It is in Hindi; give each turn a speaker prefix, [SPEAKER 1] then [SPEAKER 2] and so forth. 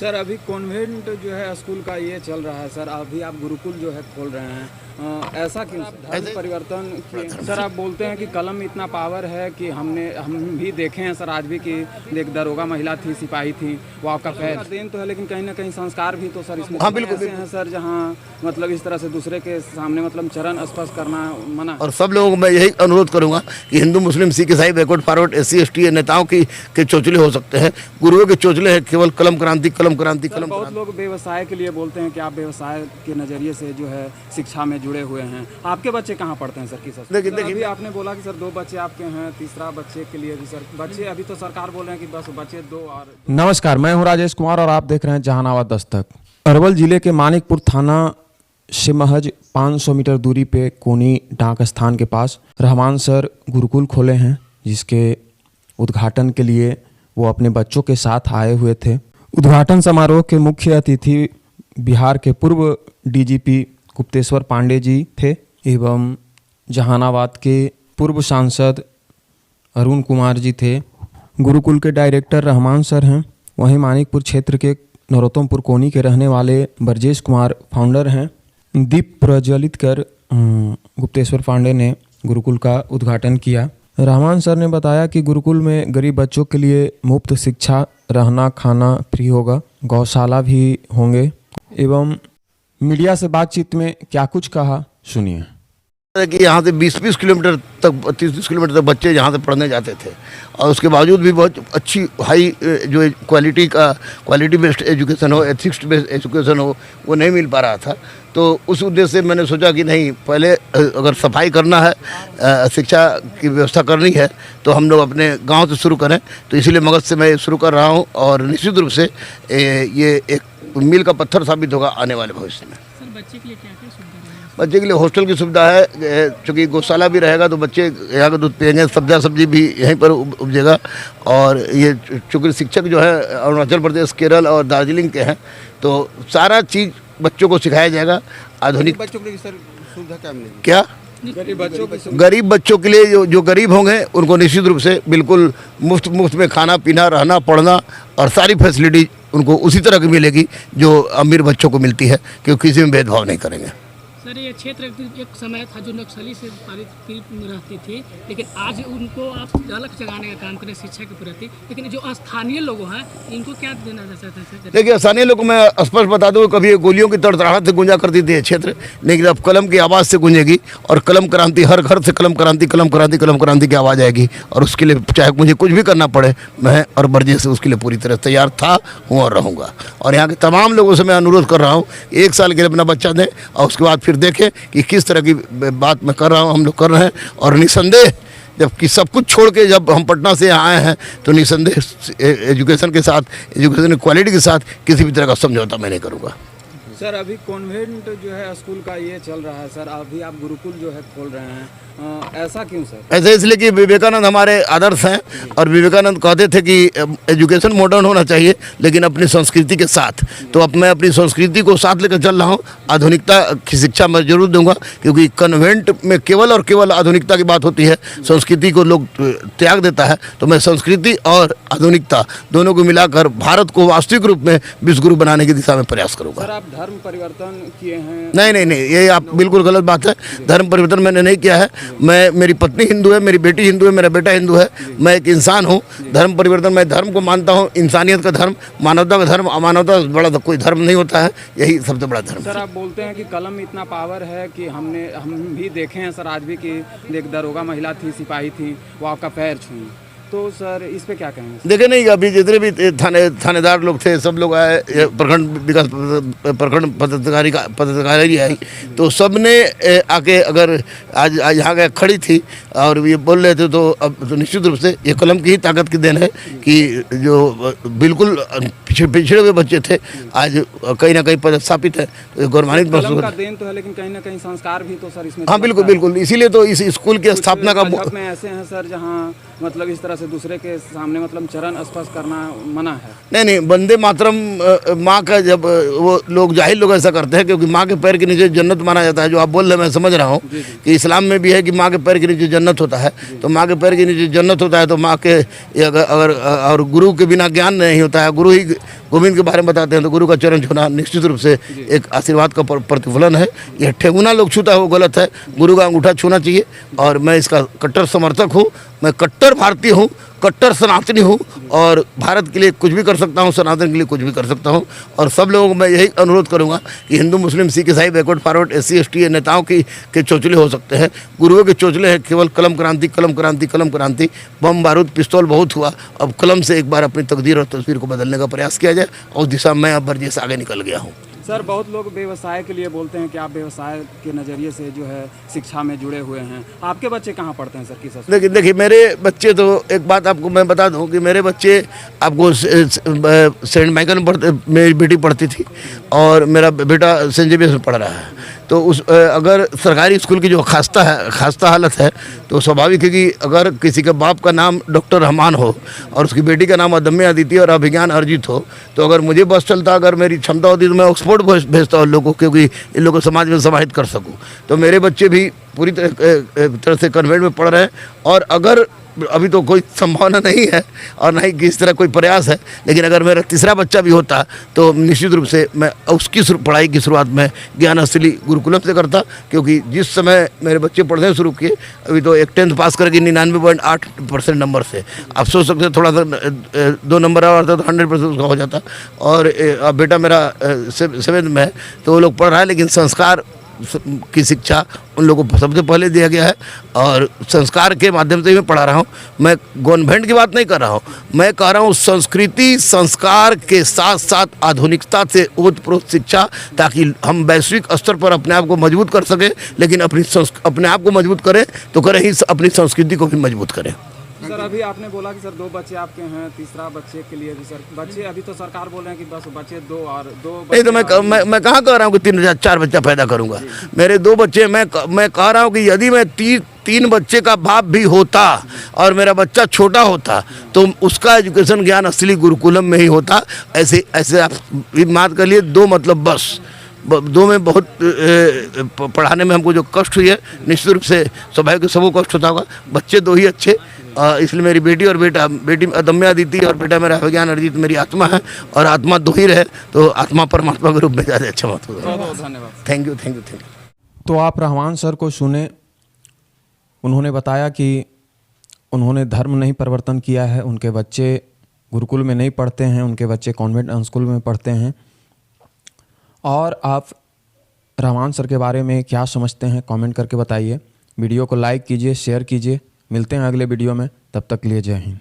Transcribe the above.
[SPEAKER 1] सर अभी कॉन्वेंट जो है स्कूल का ये चल रहा है सर, अभी आप गुरुकुल जो है खोल रहे हैं, ऐसा क्यों सर? धर्म परिवर्तन की सर आप बोलते हैं कि कलम में इतना पावर है कि हम भी देखे हैं सर आज भी कि एक दरोगा महिला थी, सिपाही थी, वो आपका पैर देन तो है, लेकिन कहीं ना कहीं संस्कार भी तो सर इसमें
[SPEAKER 2] हाँ बिल्कुल
[SPEAKER 1] ऐसे हैं सर जहाँ मतलब इस तरह से दूसरे के सामने मतलब चरण स्पर्श करना मना।
[SPEAKER 2] और सब लोगों को मैं यही अनुरोध करूंगा कि हिंदू मुस्लिम सिख ईसाई बैकवर्ड फॉरवर्ड SC ST नेताओं के चोचले हो सकते हैं, गुरुओं के चोचले हैं केवल कलम क्रांति कलम क्रांति कलम।
[SPEAKER 1] बहुत लोग व्यवसाय के लिए बोलते हैं कि आप व्यवसाय के नज़रिए से जो है शिक्षा में जुड़े हुए हैं, आपके बच्चे कहाँ पढ़ते हैं सर? किस देखिए अभी आपने बोला कि सर 2 बच्चे आपके हैं, तीसरा बच्चे के लिए भी सर बच्चे अभी तो सरकार बोल रहे हैं कि बस बच्चे 2 और।
[SPEAKER 3] नमस्कार, मैं हूं राजेश कुमार और आप देख रहे हैं जहानाबाद दस्तक। अरवल जिले के मानिकपुर थाना से महज 500 मीटर दूरी पे कोनी डाक स्थान के पास रहमान सर गुरुकुल खोले हैं, जिसके उद्घाटन के लिए वो अपने बच्चों के साथ आए हुए थे। उद्घाटन समारोह के मुख्य अतिथि बिहार के पूर्व DGP गुप्तेश्वर पांडे जी थे एवं जहानाबाद के पूर्व सांसद अरुण कुमार जी थे। गुरुकुल के डायरेक्टर रहमान सर हैं। वहीं मानिकपुर क्षेत्र के नरोत्तमपुर कोनी के रहने वाले ब्रजेश कुमार फाउंडर हैं। दीप प्रज्वलित कर गुप्तेश्वर पांडे ने गुरुकुल का उद्घाटन किया। रहमान सर ने बताया कि गुरुकुल में गरीब बच्चों के लिए मुफ्त शिक्षा, रहना खाना फ्री होगा, गौशाला भी होंगे एवं मीडिया से बातचीत में क्या कुछ कहा सुनिए।
[SPEAKER 2] कि यहाँ से 20-20 किलोमीटर तक 30-30 किलोमीटर तक बच्चे यहाँ से पढ़ने जाते थे और उसके बावजूद भी बहुत अच्छी हाई जो क्वालिटी बेस्ड एजुकेशन हो, एथिक्स बेस्ड एजुकेशन हो, वो नहीं मिल पा रहा था। तो उस उद्देश्य से मैंने सोचा कि नहीं, पहले अगर सफाई करना है, शिक्षा की व्यवस्था करनी है तो हम लोग अपने गांव से शुरू करें। तो इसीलिए मगध से मैं शुरू कर रहा हूं और निश्चित रूप से ये एक मील का पत्थर साबित होगा आने वाले भविष्य में।
[SPEAKER 4] सर बच्चे के लिए क्या क्या सुविधा है?
[SPEAKER 2] बच्चे के लिए हॉस्टल की सुविधा है, चूँकि गौशाला भी रहेगा तो बच्चे यहाँ का दूध पिएंगे, सब्जी भी यहीं पर उपजेगा। और ये चूँकि शिक्षक जो है अरुणाचल प्रदेश, केरल और दार्जिलिंग के हैं, तो सारा चीज़ बच्चों को सिखाया जाएगा। आधुनिक
[SPEAKER 1] बच्चों के लिए सर सुविधा क्या मिलेगी?
[SPEAKER 2] क्या गरीब बच्चों के लिए जो गरीब होंगे उनको निश्चित रूप से बिल्कुल मुफ्त में खाना पीना, रहना, पढ़ना और सारी फैसिलिटी उनको उसी तरह की मिलेगी जो अमीर बच्चों को मिलती है, क्योंकि किसी में भेदभाव नहीं करेंगे।
[SPEAKER 4] सर ये क्षेत्र एक समय था जो नक्सली से पीड़ित रहती थी, लेकिन आज उनको आप अलग जगाने का काम करें शिक्षा के प्रति, लेकिन जो स्थानीय लोग हैं इनको क्या देना चाहते हैं?
[SPEAKER 2] देखिए, स्थानीय लोग मैं स्पष्ट बता दूँ, कभी गोलियों की तड़तड़ाहट से गूंजा करती थी ये क्षेत्र, लेकिन अब कलम की आवाज़ से गूंजेगी और कलम क्रांति, हर घर से कलम क्रांति कलम क्रांति कलम क्रांति की आवाज़ आएगी। और उसके लिए चाहे मुझे कुछ भी करना पड़े, मैं और ब्रजेश उसके लिए पूरी तरह तैयार था, हूँ और रहूँगा। और यहाँ के तमाम लोगों से मैं अनुरोध कर रहा हूँ, 1 साल के लिए अपना बच्चा दें और उसके बाद फिर देखें कि किस तरह की बात मैं कर रहा हूँ, हम लोग कर रहे हैं। और निसंदेह जबकि सब कुछ छोड़ के जब हम पटना से यहाँ आए हैं तो निसंदेह एजुकेशन के साथ, एजुकेशन क्वालिटी के साथ किसी भी तरह का समझौता मैं नहीं करूँगा।
[SPEAKER 1] सर अभी कॉन्वेंट जो है स्कूल का ये चल रहा है सर, अभी आप गुरुकुल जो है खोल रहे हैं, ऐसा क्यों सर?
[SPEAKER 2] ऐसे इसलिए कि विवेकानंद हमारे आदर्श हैं और विवेकानंद कहते थे कि एजुकेशन मॉडर्न होना चाहिए लेकिन अपनी संस्कृति के साथ। तो अब मैं अपनी संस्कृति को साथ लेकर चल रहा हूँ। आधुनिकता की शिक्षा मैं जरूर दूंगा, क्योंकि कन्वेंट में केवल और केवल आधुनिकता की बात होती है, संस्कृति को लोग त्याग देता है। तो मैं संस्कृति और आधुनिकता दोनों को मिलाकर भारत को वास्तविक रूप में विश्वगुरु बनाने की दिशा में प्रयास करूँगा।
[SPEAKER 1] सर आप धर्म परिवर्तन किए हैं?
[SPEAKER 2] नहीं, ये आप बिल्कुल गलत बात है। धर्म परिवर्तन मैंने नहीं किया है। मेरी पत्नी हिंदू है, मेरी बेटी हिंदू है, मेरा बेटा हिंदू है, मैं एक इंसान हूँ। धर्म परिवर्तन, मैं धर्म को मानता हूँ, इंसानियत का धर्म, मानवता का धर्म। अमानवता से बड़ा कोई धर्म नहीं होता है, यही सबसे बड़ा धर्म।
[SPEAKER 1] सर आप बोलते हैं कि कलम में इतना पावर है कि हम भी देखे हैं सर आज भी कि एक दरोगा महिला थी, सिपाही थी, वो आपका पैर छुई। तो सर इस पे क्या कहेंगे?
[SPEAKER 2] देखे नहीं, अभी जितने भी थानेदार लोग थे सब लोग आए, प्रखंड विकास प्रखंड पदाधिकारी आई, तो सब ने आके अगर आज यहाँ के खड़ी थी और ये बोल रहे थे तो अब तो निश्चित रूप से ये कलम की ही ताकत की देन है कि जो बिल्कुल पिछड़े हुए बच्चे थे आज कहीं ना कहीं पदस्थापित है। तो गौरवान्वित महसूस
[SPEAKER 1] का देन तो है, लेकिन कहीं ना कहीं संस्कार भी तो सर इसमें।
[SPEAKER 2] हाँ बिल्कुल, इसीलिए तो इस स्कूल की स्थापना का
[SPEAKER 1] में ऐसे हैं सर जहाँ मतलब इस तरह से दूसरे के सामने मतलब चरण स्पर्श करना मना है।
[SPEAKER 2] नहीं, वंदे मातरम माँ का जब वो लोग जाहिल लोग ऐसा करते हैं, क्योंकि माँ के पैर के नीचे जन्नत माना जाता है। जो आप बोल रहे हैं मैं समझ रहा हूँ कि इस्लाम में भी है कि माँ के पैर के नीचे जन्नत होता है। तो माँ के पैर के नीचे जन्नत होता है तो माँ के अगर और गुरु के बिना ज्ञान नहीं होता है। गोविंद के बारे में बताते हैं तो गुरु का चरण छूना निश्चित रूप से एक आशीर्वाद का प्रतिफलन है। यह ठेंगुना लोग छूता है वो गलत है, गुरु का अंगूठा छूना चाहिए। और मैं इसका कट्टर समर्थक हूँ, मैं कट्टर भारतीय हूँ, कट्टर सनातनी हूँ और भारत के लिए कुछ भी कर सकता हूँ, सनातन के लिए कुछ भी कर सकता हूँ। और सब लोगों को मैं यही अनुरोध करूँगा कि हिंदू मुस्लिम सिख ईसाई बैकवर्ड फॉरवर्ड SC ST नेताओं के चोचले हो सकते हैं, गुरुओं के चोचले हैं केवल कलम क्रांति कलम क्रांति कलम क्रांति। बम बारूद पिस्तौल बहुत हुआ, अब कलम से एक बार अपनी तकदीर और तस्वीर को बदलने का प्रयास किया जाए और उस दिशा में अब वर्जिश आगे निकल गया हूँ।
[SPEAKER 1] सर बहुत लोग व्यवसाय के लिए बोलते हैं कि आप व्यवसाय के नज़रिए से जो है शिक्षा में जुड़े हुए हैं, आपके बच्चे कहाँ पढ़ते हैं सर? किस
[SPEAKER 2] देखिए मेरे बच्चे तो एक बात आपको मैं बता दूं कि मेरे बच्चे आपको सेंट माइकल में पढ़ते, मेरी बेटी पढ़ती थी और मेरा बेटा सेंट जेवियर्स में पढ़ रहा है। तो उस अगर सरकारी स्कूल की जो खास्ता हालत है तो स्वाभाविक है कि अगर किसी के बाप का नाम डॉक्टर रहमान हो और उसकी बेटी का नाम अदम्य अदिति और अभिज्ञान अर्जित हो, तो अगर मुझे बस चलता, अगर मेरी क्षमता होती तो मैं ऑक्सफोर्ड भेजता हूँ लोगों को, क्योंकि इन लोगों को समाज में समाहित कर सकूँ। तो मेरे बच्चे भी पूरी तरह से कन्वेंट में पढ़ रहे हैं और अगर अभी तो कोई संभावना नहीं है और ना ही किसी तरह कोई प्रयास है, लेकिन अगर मेरा तीसरा बच्चा भी होता तो निश्चित रूप से मैं उसकी पढ़ाई की शुरुआत में ज्ञान असली गुरुकुलम से करता, क्योंकि जिस समय मेरे बच्चे पढ़ने शुरू किए अभी तो एक 10th पास करके 99.8% नंबर से, आप सोच सकते हैं थोड़ा सा 2 नंबर और आता तो 100% उसका हो जाता। और अब बेटा मेरा 7th में है तो वो लोग पढ़ रहा है, लेकिन संस्कार की शिक्षा उन लोगों को सबसे पहले दिया गया है और संस्कार के माध्यम से मैं पढ़ा रहा हूँ। मैं गवर्नमेंट की बात नहीं कर रहा हूँ, मैं कह रहा हूँ संस्कृति संस्कार के साथ साथ आधुनिकता से ओतप्रोत शिक्षा, ताकि हम वैश्विक स्तर पर अपने आप को मजबूत कर सकें, लेकिन अपने आप को मजबूत करें तो करें ही अपनी संस्कृति को भी मजबूत करें।
[SPEAKER 1] सर अभी आपने बोला कि सर 2 बच्चे आपके हैं, तीसरा बच्चे के लिए भी सर बच्चे अभी तो सरकार बोल रहे हैं कि बस बच्चे 2 और 2
[SPEAKER 2] नहीं तो मैं कहाँ कह रहा हूँ कि 3-4 बच्चा पैदा करूँगा। मेरे 2 बच्चे, मैं कह रहा हूँ कि यदि मैं 3 बच्चे का बाप भी होता और मेरा बच्चा छोटा होता तो उसका एजुकेशन ज्ञान असली गुरुकुलम में ही होता। ऐसे आप बात कर लिए 2 मतलब बस 2 में बहुत पढ़ाने में हमको जो कष्ट हुई है, निश्चित रूप से स्वाभाविक सबको कष्ट होता होगा। बच्चे 2 ही अच्छे, इसलिए मेरी बेटी और बेटी अदम्य अदिति और बेटा मेरा अभिज्ञान अर्जित मेरी आत्मा है और आत्मा 2 ही रहे तो आत्मा परमात्मा के रूप में ज़्यादा अच्छा महसूस होगा।
[SPEAKER 1] बहुत धन्यवाद।
[SPEAKER 2] Thank you.
[SPEAKER 3] तो आप रहमान सर को सुने, उन्होंने बताया कि उन्होंने धर्म नहीं परिवर्तन किया है, उनके बच्चे गुरुकुल में नहीं पढ़ते हैं, उनके बच्चे कॉन्वेंट स्कूल में पढ़ते हैं। और आप रहमान सर के बारे में क्या समझते हैं कमेंट करके बताइए। वीडियो को लाइक कीजिए, शेयर कीजिए। मिलते हैं अगले वीडियो में, तब तक के लिए जय हिंद।